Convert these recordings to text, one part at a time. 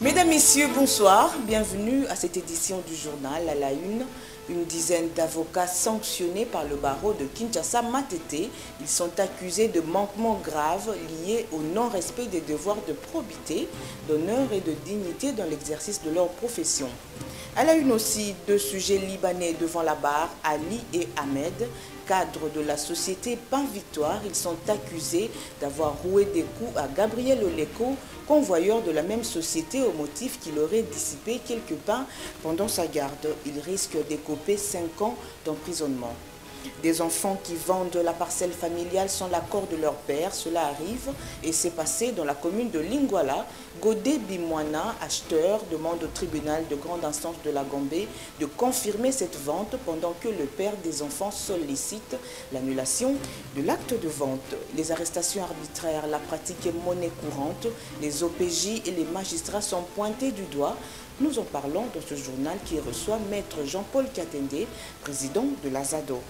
Mesdames, Messieurs, bonsoir. Bienvenue à cette édition du journal à la une. Une dizaine d'avocats sanctionnés par le barreau de Kinshasa Matete. Ils sont accusés de manquements graves liés au non-respect des devoirs de probité, d'honneur et de dignité dans l'exercice de leur profession. À la une aussi, deux sujets libanais devant la barre, Ali et Ahmed. Cadre de la société Pain Victoire, ils sont accusés d'avoir roué des coups à Gabriel Oleko, convoyeur de la même société, au motif qu'il aurait dissipé quelques pains pendant sa garde. Il risque d'écoper 5 ans d'emprisonnement. Des enfants qui vendent la parcelle familiale sans l'accord de leur père, cela arrive et s'est passé dans la commune de Lingwala. Godé Bimwana, acheteur, demande au tribunal de grande instance de la Gambie de confirmer cette vente pendant que le père des enfants sollicite l'annulation de l'acte de vente. Les arrestations arbitraires, la pratique est monnaie courante. Les OPJ et les magistrats sont pointés du doigt. Nous en parlons dans ce journal qui reçoit Maître Jean-Paul Katende, président de l'Azado.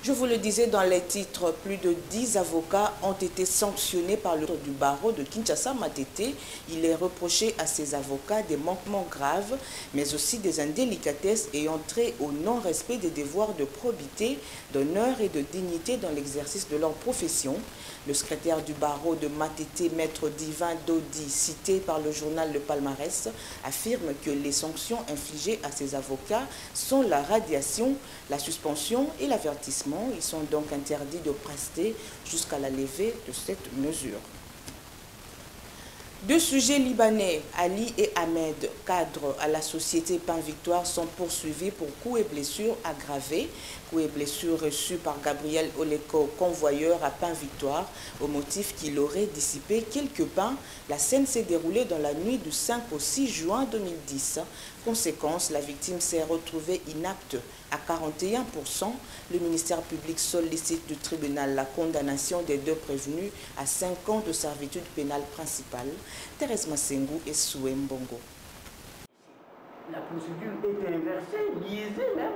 Je vous le disais dans les titres, plus de 10 avocats ont été sanctionnés par le du barreau de Kinshasa Matete. Il est reproché à ces avocats des manquements graves, mais aussi des indélicatesses ayant trait au non-respect des devoirs de probité, d'honneur et de dignité dans l'exercice de leur profession. Le secrétaire du barreau de Matete, Maître Divin Dodi, cité par le journal Le Palmarès, affirme que les sanctions infligées à ces avocats sont la radiation, la suspension et l'avertissement. Ils sont donc interdits de prester jusqu'à la levée de cette mesure. Deux sujets libanais, Ali et Ahmed, cadres à la société Pain Victoire, sont poursuivis pour coups et blessures aggravés. Coups et blessures reçus par Gabriel Oleko, convoyeur à Pain Victoire, au motif qu'il aurait dissipé quelques pains. La scène s'est déroulée dans la nuit du 5 au 6 juin 2010. Conséquence, la victime s'est retrouvée inapte à 41%. Le ministère public sollicite du tribunal la condamnation des deux prévenus à 5 ans de servitude pénale principale. Thérèse Massengou et Soué Mbongo. La procédure est inversée, biaisée même.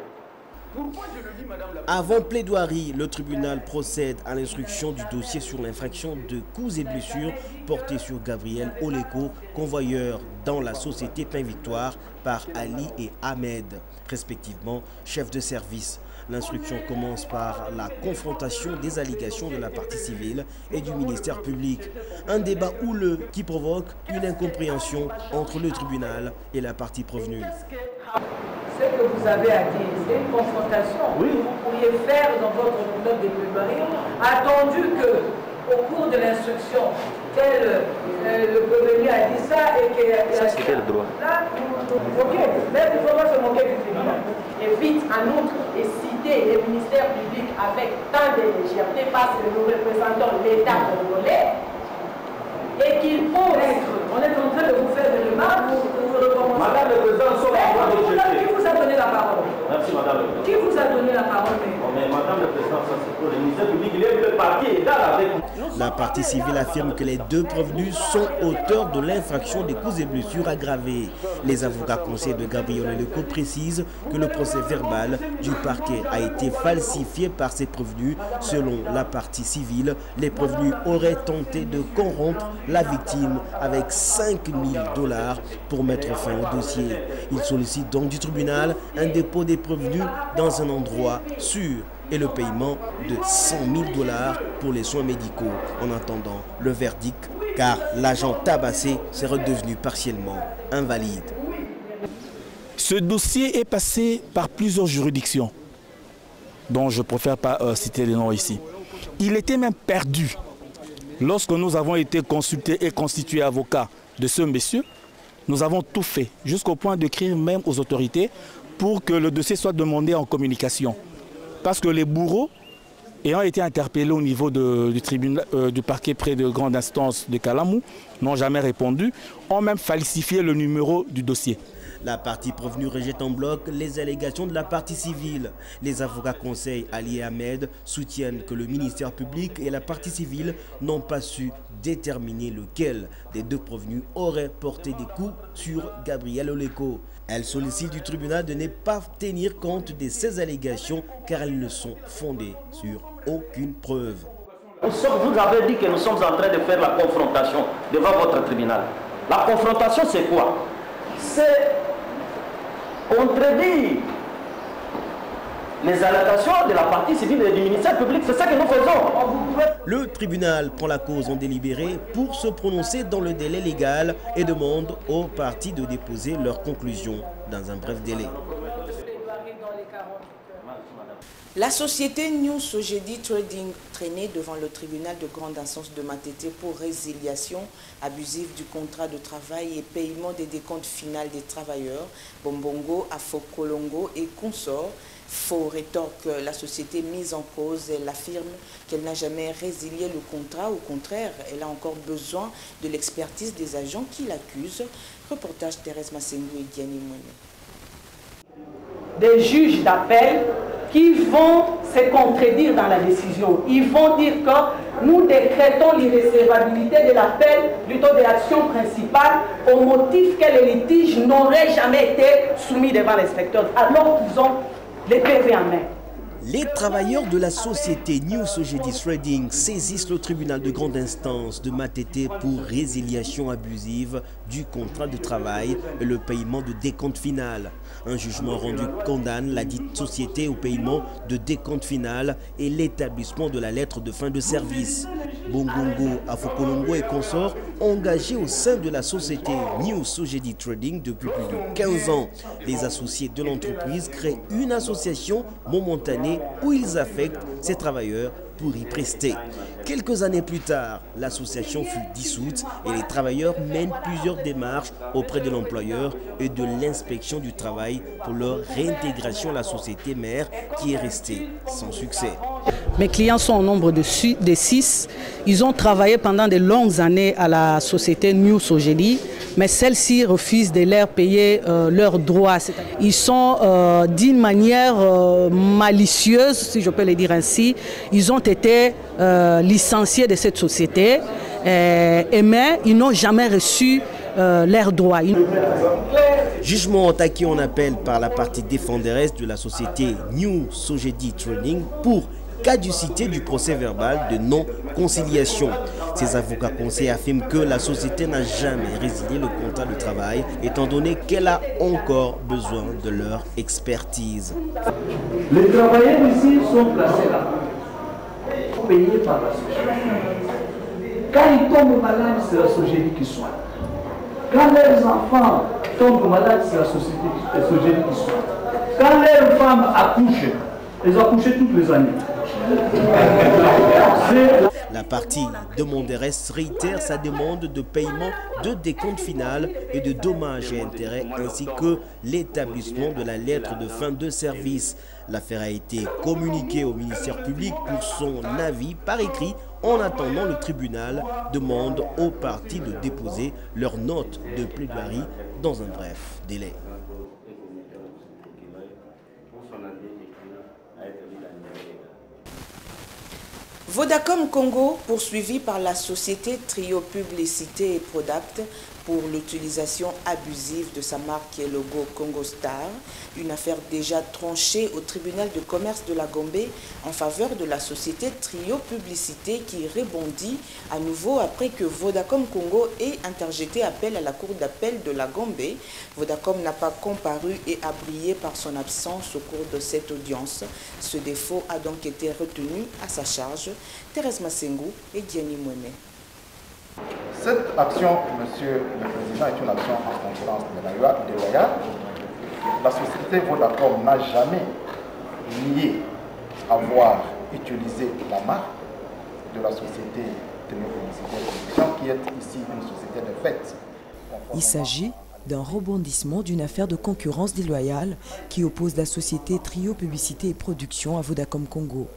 Pourquoi je le dis, madame la... Avant plaidoirie, le tribunal procède à l'instruction du dossier sur l'infraction de coups et blessures porté sur Gabriel Oleko, convoyeur dans la société Pain Victoire par Ali et Ahmed, respectivement chefs de service. L'instruction commence par la confrontation des allégations de la partie civile et du ministère public. Un débat houleux qui provoque une incompréhension entre le tribunal et la partie prévenue. Ce que vous avez à dire, c'est une confrontation. Oui. Vous pourriez faire dans votre note de plaidoirie, attendu qu'au cours de l'instruction, le prévenu a dit ça et que... Ça, c'est quel droit? Là, ok, mais il ne faut pas se moquer du tribunal. Et vite, en outre, et citer les ministères publics avec tant de légèreté parce que nous représentons l'État congolais et qu'il faut être... On est en train de vous faire des remarques pour recommencer. Madame le Président, qui vous a donné la parole? Merci, Madame le Président. Qui vous a donné la parole? Mais Madame le Président, ça c'est pour le ministère public, il est le parti égal avec... La partie civile affirme que les deux prévenus sont auteurs de l'infraction des coups et blessures aggravés. Les avocats conseils de Gabriel Oleko précisent que le procès verbal du parquet a été falsifié par ces prévenus. Selon la partie civile, les prévenus auraient tenté de corrompre la victime avec 5 000 $ pour mettre fin au dossier. Ils sollicitent donc du tribunal un dépôt des prévenus dans un endroit sûr et le paiement de 100 000 $ pour les soins médicaux en attendant le verdict, car l'agent tabassé serait redevenu partiellement invalide. Ce dossier est passé par plusieurs juridictions, dont je préfère pas citer les noms ici. Il était même perdu. Lorsque nous avons été consultés et constitués avocats de ce monsieur, nous avons tout fait, jusqu'au point d'écrire même aux autorités pour que le dossier soit demandé en communication. Parce que les bourreaux, ayant été interpellés au niveau du parquet près de grande instance de Kalamou, n'ont jamais répondu, ont même falsifié le numéro du dossier. La partie prévenue rejette en bloc les allégations de la partie civile. Les avocats conseils Ali Ahmed soutiennent que le ministère public et la partie civile n'ont pas su déterminer lequel des deux prévenus aurait porté des coups sur Gabriel Oleko. Elle sollicite du tribunal de ne pas tenir compte de ces allégations car elles ne sont fondées sur aucune preuve. Vous avez dit que nous sommes en train de faire la confrontation devant votre tribunal. La confrontation, c'est quoi? C'est contredire les allégations de la partie civile et du ministère public. C'est ça que nous faisons. Le tribunal prend la cause en délibéré pour se prononcer dans le délai légal et demande aux parties de déposer leurs conclusions dans un bref délai. La société New Sogedi Trading traînait devant le tribunal de grande instance de Matete pour résiliation abusive du contrat de travail et paiement des décomptes finales des travailleurs, Bombongo, Afokolongo et consorts. Faux rétorque la société mise en cause. Elle affirme qu'elle n'a jamais résilié le contrat. Au contraire, elle a encore besoin de l'expertise des agents qui l'accusent. Reportage Thérèse Massengou et Diani Monet. Des juges d'appel qui vont se contredire dans la décision. Ils vont dire que nous décrétons l'irrecevabilité de l'appel, plutôt de l'action principale, au motif que les litiges n'auraient jamais été soumis devant l'inspecteur, alors qu'ils ont les PV en main. Les travailleurs de la société New Sogedi Trading saisissent le tribunal de grande instance de Matete pour résiliation abusive du contrat de travail et le paiement de décompte final. Un jugement rendu condamne la dite société au paiement de décompte final et l'établissement de la lettre de fin de service. Bongongo, Afokolongo et consorts engagés au sein de la société New Sogedi Trading depuis plus de 15 ans. Les associés de l'entreprise créent une association momentanée où ils affectent ces travailleurs pour y prester. Quelques années plus tard, l'association fut dissoute et les travailleurs mènent plusieurs démarches auprès de l'employeur et de l'inspection du travail pour leur réintégration à la société mère qui est restée sans succès. Mes clients sont au nombre de 6. Ils ont travaillé pendant de longues années à la société New Sogedi, mais celle-ci refuse de leur payer leurs droits. Ils sont d'une manière malicieuse, si je peux le dire ainsi. Ils ont été licenciés de cette société, mais ils n'ont jamais reçu leurs droits. Jugement attaqué en appel par la partie défenderesse de la société New Sogedi Trading pour caducité du procès verbal de non-conciliation. Ces avocats conseils affirment que la société n'a jamais résilié le contrat de travail, étant donné qu'elle a encore besoin de leur expertise. Les travailleurs ici sont placés là, payés par la société. Quand ils tombent malades, c'est la société qui soigne. Quand leurs enfants tombent malades, c'est la société qui soigne. Quand leurs femmes accouchent, elles accouchent toutes les années. La partie demanderesse réitère sa demande de paiement de décompte final et de dommages et intérêts ainsi que l'établissement de la lettre de fin de service. L'affaire a été communiquée au ministère public pour son avis par écrit. En attendant, le tribunal demande aux parties de déposer leur note de plaidoirie dans un bref délai. Vodacom Congo, poursuivi par la société Trio Publicité et Product pour l'utilisation abusive de sa marque et logo Congo Star, une affaire déjà tranchée au tribunal de commerce de la Gombe en faveur de la société Trio Publicité qui rebondit à nouveau après que Vodacom Congo ait interjeté appel à la cour d'appel de la Gombe. Vodacom n'a pas comparu et a brillé par son absence au cours de cette audience. Ce défaut a donc été retenu à sa charge. Thérèse Massengou et Diani Monet. Cette action, Monsieur le Président, est une action en concurrence déloyale. La société Vodacom n'a jamais nié avoir utilisé la marque de la société Trio Publicité et Production, qui est ici une société de fait. Il s'agit d'un rebondissement d'une affaire de concurrence déloyale qui oppose la société Trio Publicité et Production à Vodacom Congo.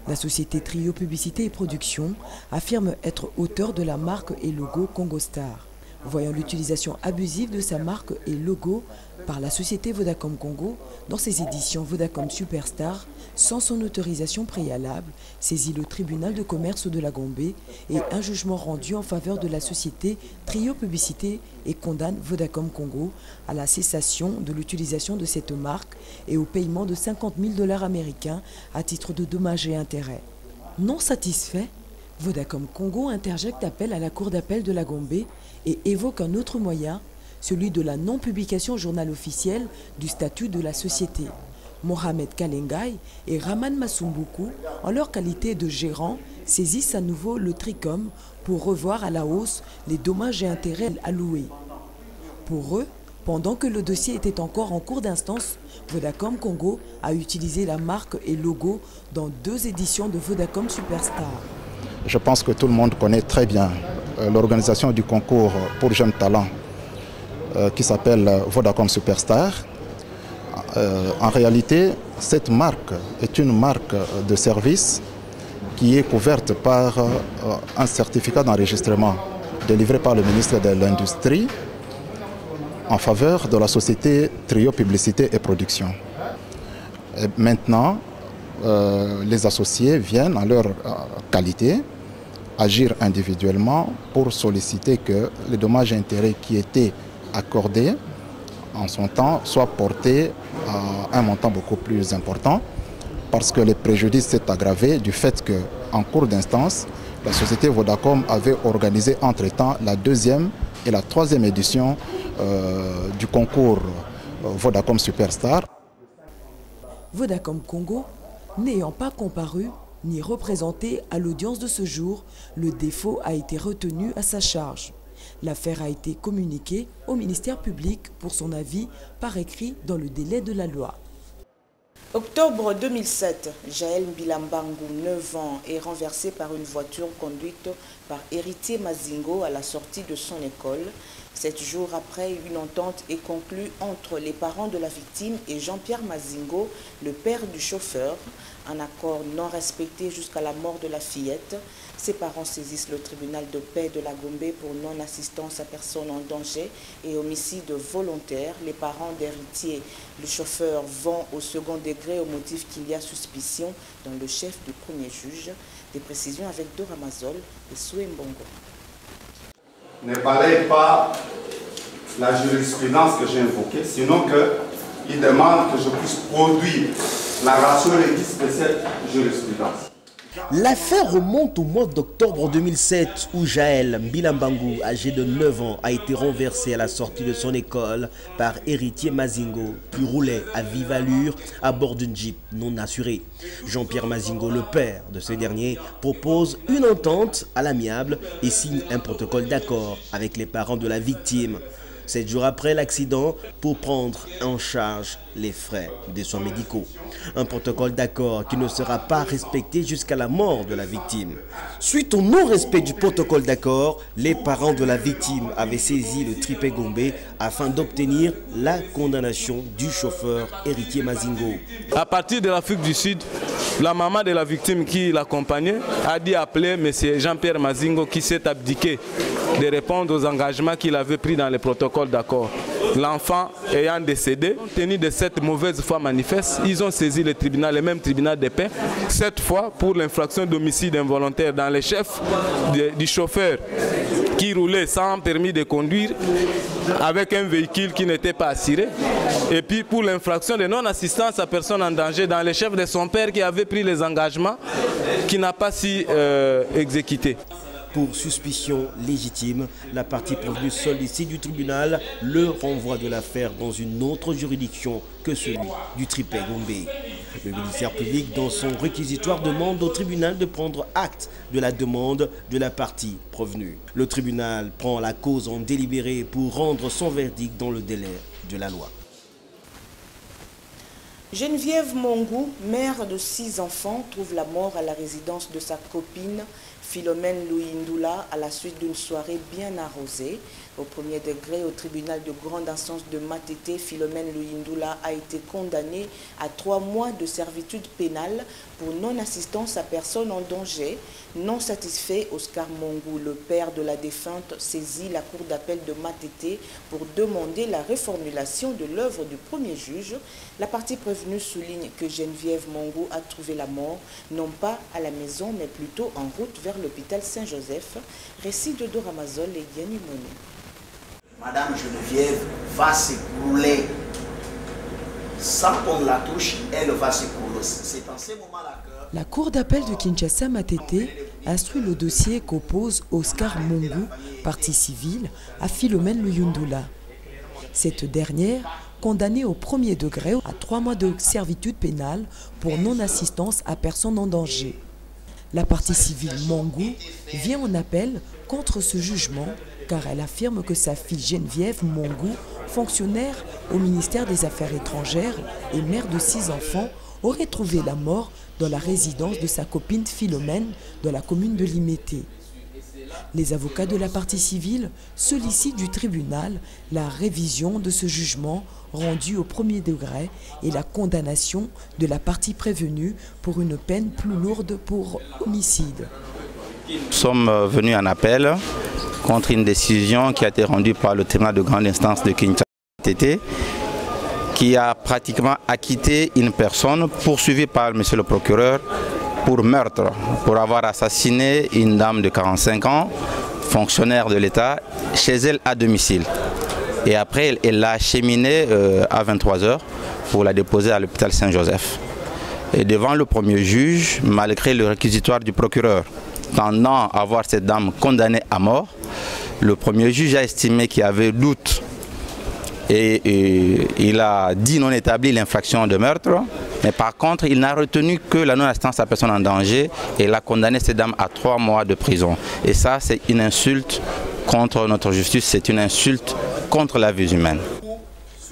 La société Trio Publicité et Production affirme être auteur de la marque et logo Congo Star. Voyant l'utilisation abusive de sa marque et logo par la société Vodacom Congo dans ses éditions Vodacom Superstar, sans son autorisation préalable, saisit le tribunal de commerce de la Gombe et un jugement rendu en faveur de la société Trio Publicité et condamne Vodacom Congo à la cessation de l'utilisation de cette marque et au paiement de 50 000 $ américains à titre de dommages et intérêts. Non satisfait, Vodacom Congo interjecte appel à la Cour d'appel de la Gombe et évoque un autre moyen, celui de la non-publication au journal officiel du statut de la société. Mohamed Kalengai et Raman Masumbuku, en leur qualité de gérants, saisissent à nouveau le Tricom pour revoir à la hausse les dommages et intérêts alloués. Pour eux, pendant que le dossier était encore en cours d'instance, Vodacom Congo a utilisé la marque et logo dans 2 éditions de Vodacom Superstar. Je pense que tout le monde connaît très bien l'organisation du concours pour jeunes talents qui s'appelle Vodacom Superstar. En réalité, cette marque est une marque de service qui est couverte par un certificat d'enregistrement délivré par le ministre de l'Industrie en faveur de la société Trio Publicité et Production. Et maintenant, les associés viennent en leur qualité agir individuellement pour solliciter que les dommages et intérêts qui étaient accordés en son temps soient portés à un montant beaucoup plus important parce que le préjudice s'est aggravé du fait qu'en cours d'instance, la société Vodacom avait organisé entre-temps la 2e et la 3e édition du concours Vodacom Superstar. Vodacom Congo, n'ayant pas comparu ni représenté à l'audience de ce jour, le défaut a été retenu à sa charge. L'affaire a été communiquée au ministère public pour son avis par écrit dans le délai de la loi. Octobre 2007, Jaël Mbilambangu, 9 ans, est renversé par une voiture conduite par Héritier Mazingo à la sortie de son école. 7 jours après, une entente est conclue entre les parents de la victime et Jean-Pierre Mazingo, le père du chauffeur. Un accord non respecté jusqu'à la mort de la fillette. Ses parents saisissent le tribunal de paix de la Gombe pour non-assistance à personne en danger et homicide volontaire. Les parents d'Héritier, le chauffeur, vont au second degré au motif qu'il y a suspicion dans le chef du premier juge. Des précisions avec Dora Mazol et Soué Mbongo. Ne balaye pas la jurisprudence que j'ai invoquée, sinon qu'il demande que je puisse produire la ration réquise de cette jurisprudence. L'affaire remonte au mois d'octobre 2007 où Jaël Mbilambangu, âgé de 9 ans, a été renversé à la sortie de son école par Héritier Mazingo qui roulait à vive allure à bord d'une Jeep non assurée. Jean-Pierre Mazingo, le père de ce dernier, propose une entente à l'amiable et signe un protocole d'accord avec les parents de la victime. 7 jours après l'accident, pour prendre en charge les frais des soins médicaux. Un protocole d'accord qui ne sera pas respecté jusqu'à la mort de la victime. Suite au non-respect du protocole d'accord, les parents de la victime avaient saisi le tripé Gombe afin d'obtenir la condamnation du chauffeur Héritier Mazingo. À partir de l'Afrique du Sud, la maman de la victime qui l'accompagnait a dit appeler M. Jean-Pierre Mazingo qui s'est abdiqué de répondre aux engagements qu'il avait pris dans les protocoles d'accord. L'enfant ayant décédé, tenu de cette mauvaise foi manifeste, ils ont saisi le tribunal, le même tribunal de paix, cette fois pour l'infraction d'homicide involontaire dans les chefs du chauffeur qui roulait sans permis de conduire avec un véhicule qui n'était pas assuré. Et puis pour l'infraction de non-assistance à personne en danger dans les chefs de son père qui avait pris les engagements qui n'a pas si exécuté. Pour suspicion légitime, la partie prévenue sollicite du tribunal le renvoi de l'affaire dans une autre juridiction que celui du tripé Gombe. Le ministère public, dans son réquisitoire, demande au tribunal de prendre acte de la demande de la partie prévenue. Le tribunal prend la cause en délibéré pour rendre son verdict dans le délai de la loi. Geneviève Mongou, mère de 6 enfants, trouve la mort à la résidence de sa copine Philomène Louindoula à la suite d'une soirée bien arrosée. Au premier degré, au tribunal de grande instance de Matete, Philomène Luyindula a été condamnée à 3 mois de servitude pénale pour non-assistance à personne en danger. Non satisfait, Oscar Mongou, le père de la défunte, saisit la cour d'appel de Matete pour demander la reformulation de l'œuvre du premier juge. La partie prévenue souligne que Geneviève Mongou a trouvé la mort, non pas à la maison, mais plutôt en route vers l'hôpital Saint-Joseph. Récit de Doramazol et Yanni Monet. Madame Geneviève va s'écrouler. Sans qu'on la touche, elle va s'écrouler. C'est en ce moment-là que... La cour d'appel de Kinshasa Matete instruit le dossier qu'oppose Oscar Mongou, partie civile, à Philomène Luyindula. Cette dernière, condamnée au premier degré à 3 mois de servitude pénale pour non-assistance à personne en danger. La partie civile Mongou vient en appel contre ce jugement car elle affirme que sa fille Geneviève Mongou, fonctionnaire au ministère des Affaires étrangères et mère de 6 enfants, aurait trouvé la mort dans la résidence de sa copine Philomène dans la commune de Limete. Les avocats de la partie civile sollicitent du tribunal la révision de ce jugement rendu au premier degré et la condamnation de la partie prévenue pour une peine plus lourde pour homicide. Nous sommes venus en appel contre une décision qui a été rendue par le tribunal de grande instance de Kinshasa qui a pratiquement acquitté une personne poursuivie par monsieur le procureur pour meurtre, pour avoir assassiné une dame de 45 ans, fonctionnaire de l'État, chez elle à domicile. Et après, elle l'a acheminée à 23 h pour la déposer à l'hôpital Saint-Joseph. Et devant le premier juge, malgré le réquisitoire du procureur tendant à voir cette dame condamnée à mort, le premier juge a estimé qu'il y avait doute et il a dit non établi l'infraction de meurtre, mais par contre il n'a retenu que la non-assistance à personne en danger et il a condamné cette dame à 3 mois de prison. Et ça, c'est une insulte contre notre justice, c'est une insulte contre la vie humaine.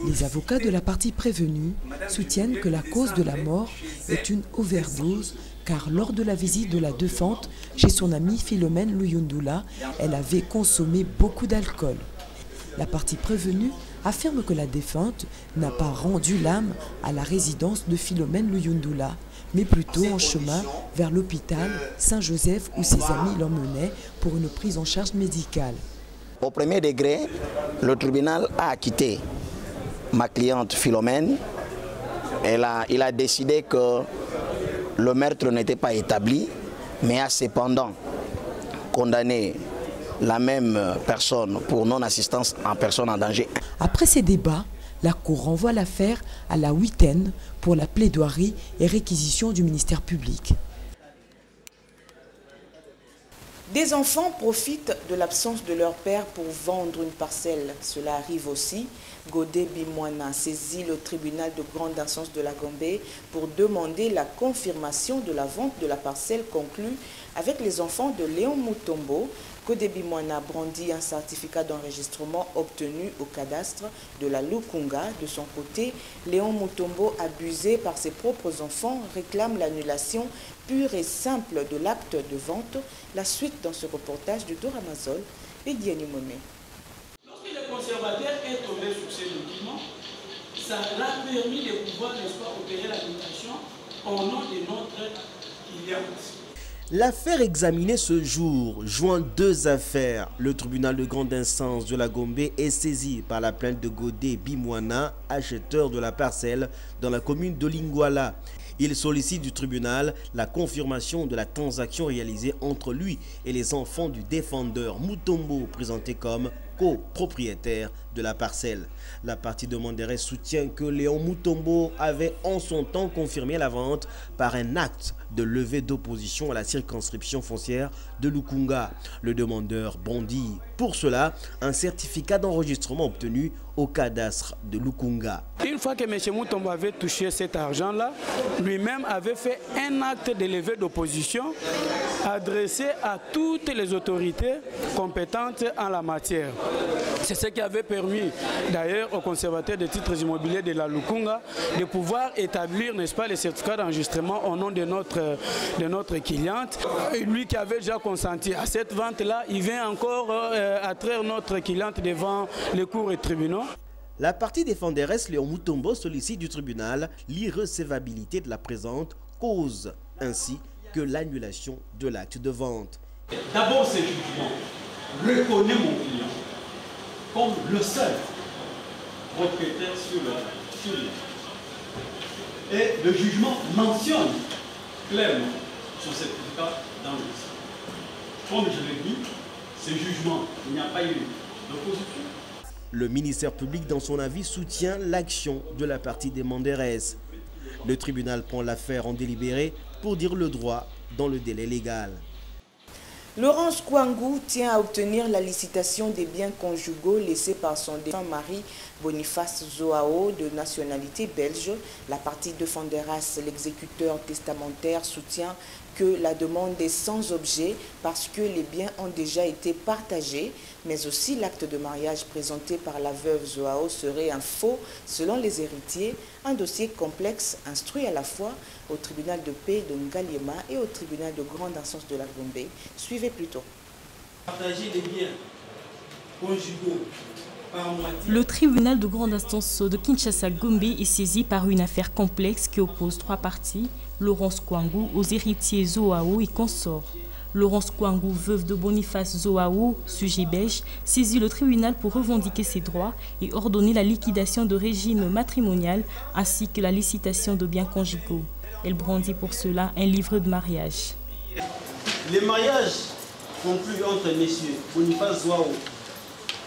Les avocats de la partie prévenue soutiennent que la cause de la mort est une overdose car lors de la visite de la défunte chez son amie Philomène Luyindula, elle avait consommé beaucoup d'alcool. La partie prévenue affirme que la défunte n'a pas rendu l'âme à la résidence de Philomène Luyindula, mais plutôt en chemin vers l'hôpital Saint-Joseph où ses amis l'emmenaient pour une prise en charge médicale. Au premier degré, le tribunal a acquitté ma cliente Philomène. Il a décidé que le meurtre n'était pas établi, mais a cependant condamné la même personne pour non-assistance en personne en danger. Après ces débats, la Cour renvoie l'affaire à la huitaine pour la plaidoirie et réquisition du ministère public. Des enfants profitent de l'absence de leur père pour vendre une parcelle. Cela arrive aussi. Godé Bimwana saisit le tribunal de grande instance de la Gombe pour demander la confirmation de la vente de la parcelle conclue avec les enfants de Léon Mutombo. Godé Bimwana brandit un certificat d'enregistrement obtenu au cadastre de la Lukunga. De son côté, Léon Mutombo, abusé par ses propres enfants, réclame l'annulation pure et simple de l'acte de vente. La suite dans ce reportage du Doramazol et Diani Monet. Lorsque le conservateur est tombé sur ces documents, ça l'a permis de pouvoir, n'est-ce pas, opérer la mutation au nom de notre client. L'affaire examinée ce jour joint 2 affaires. Le tribunal de grande instance de la Gombe est saisi par la plainte de Godé Bimwana, acheteur de la parcelle dans la commune de Lingwala. Il sollicite du tribunal la confirmation de la transaction réalisée entre lui et les enfants du défendeur Mutombo, présenté comme copropriétaire de la parcelle. La partie demanderait soutient que Léon Mutombo avait en son temps confirmé la vente par un acte de levée d'opposition à la circonscription foncière de Lukunga. Le demandeur bondit pour cela un certificat d'enregistrement obtenu au cadastre de Lukunga. Une fois que M. Mutombo avait touché cet argent-là, lui-même avait fait un acte de levée d'opposition adressé à toutes les autorités compétentes en la matière. C'est ce qui avait permis d'ailleurs au conservateur des titres immobiliers de la Lukunga de pouvoir établir, n'est-ce pas, les certificats d'enregistrement au nom de notre cliente. Et lui qui avait déjà consenti à cette vente-là, il vient encore attraire notre cliente devant les cours et tribunaux. La partie défenderesse Léon Moutombo sollicite du tribunal l'irrecevabilité de la présente cause, ainsi que l'annulation de l'acte de vente. D'abord, ce jugement reconnaît mon client comme le seul propriétaire sur l'île. Et le jugement mentionne clairement son certificat d'enregistrement. Comme je l'ai dit, ce jugement, il n'y a pas eu d'opposition. Le ministère public, dans son avis, soutient l'action de la partie demanderesse. Le tribunal prend l'affaire en délibéré pour dire le droit dans le délai légal. Laurence Kwangou tient à obtenir la licitation des biens conjugaux laissés par son défunt mari Boniface Zoao, de nationalité belge. La partie défenderesse, l'exécuteur testamentaire, soutient que la demande est sans objet parce que les biens ont déjà été partagés, mais aussi l'acte de mariage présenté par la veuve Zoao serait un faux selon les héritiers. Un dossier complexe instruit à la fois au tribunal de paix de Ngaliema et au tribunal de grande instance de la Gombe. Suivez plutôt. Partager les biens conjugaux. Le tribunal de grande instance de Kinshasa-Gombe est saisi par une affaire complexe qui oppose trois parties, Laurence Kwangou aux héritiers Zoao et consorts. Laurence Kwangou, veuve de Boniface Zoao, sujet belge, saisit le tribunal pour revendiquer ses droits et ordonner la liquidation de régime matrimonial ainsi que la licitation de biens conjugaux. Elle brandit pour cela un livre de mariage. Les mariages conclus entre messieurs Boniface Zoao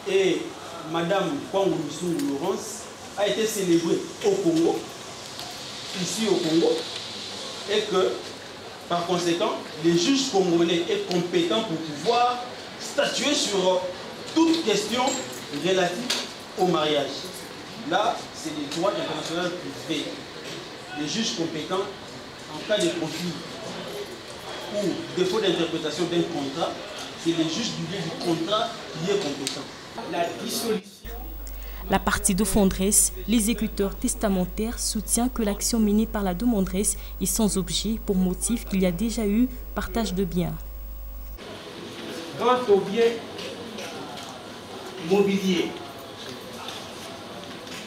et Madame Kwangou Laurence a été célébré au Congo, ici au Congo, et que par conséquent, les juges congolais sont compétents pour pouvoir statuer sur toute question relative au mariage. Là, c'est les droits internationaux privés. Les juges compétents, en cas de conflit ou défaut d'interprétation d'un contrat, c'est les juges du contrat qui est compétent. La dissolution. La partie défenderesse, l'exécuteur testamentaire, soutient que l'action menée par la demanderesse est sans objet pour motif qu'il y a déjà eu partage de biens. Quant aux biens mobiliers,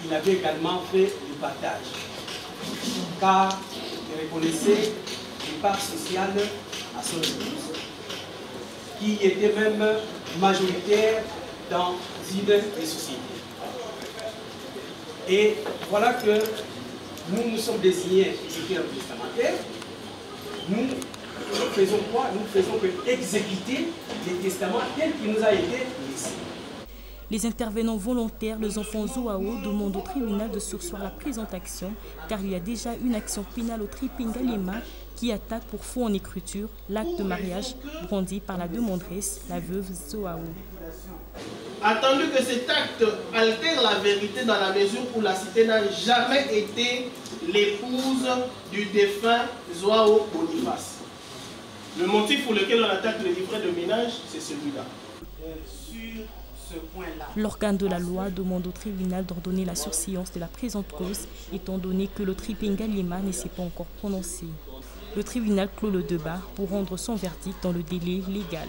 il avait également fait le partage, car il reconnaissait les parts sociales à son épouse, qui était même majoritaire dans une des sociétés. Et voilà que nous sommes désignés exécuteurs testamentaires. Nous faisons quoi? Nous faisons que exécuter les testaments tels qu'il nous a été laissé. Les intervenants volontaires, les enfants Zoao, demandent au tribunal de surseoir la présente action car il y a déjà une action pénale au tribunal Ngaliema qui attaque pour faux en écriture l'acte de mariage brandi par la demanderesse, la veuve Zoao. Attendu que cet acte altère la vérité dans la mesure où la cité n'a jamais été l'épouse du défunt Zoao Boniface. Le motif pour lequel on attaque le livret de ménage, c'est celui-là. L'organe de la loi demande au tribunal d'ordonner la surséance de la présente cause, étant donné que le tribunal Ngaliema ne s'est pas encore prononcé. Le tribunal clôt le débat pour rendre son verdict dans le délai légal.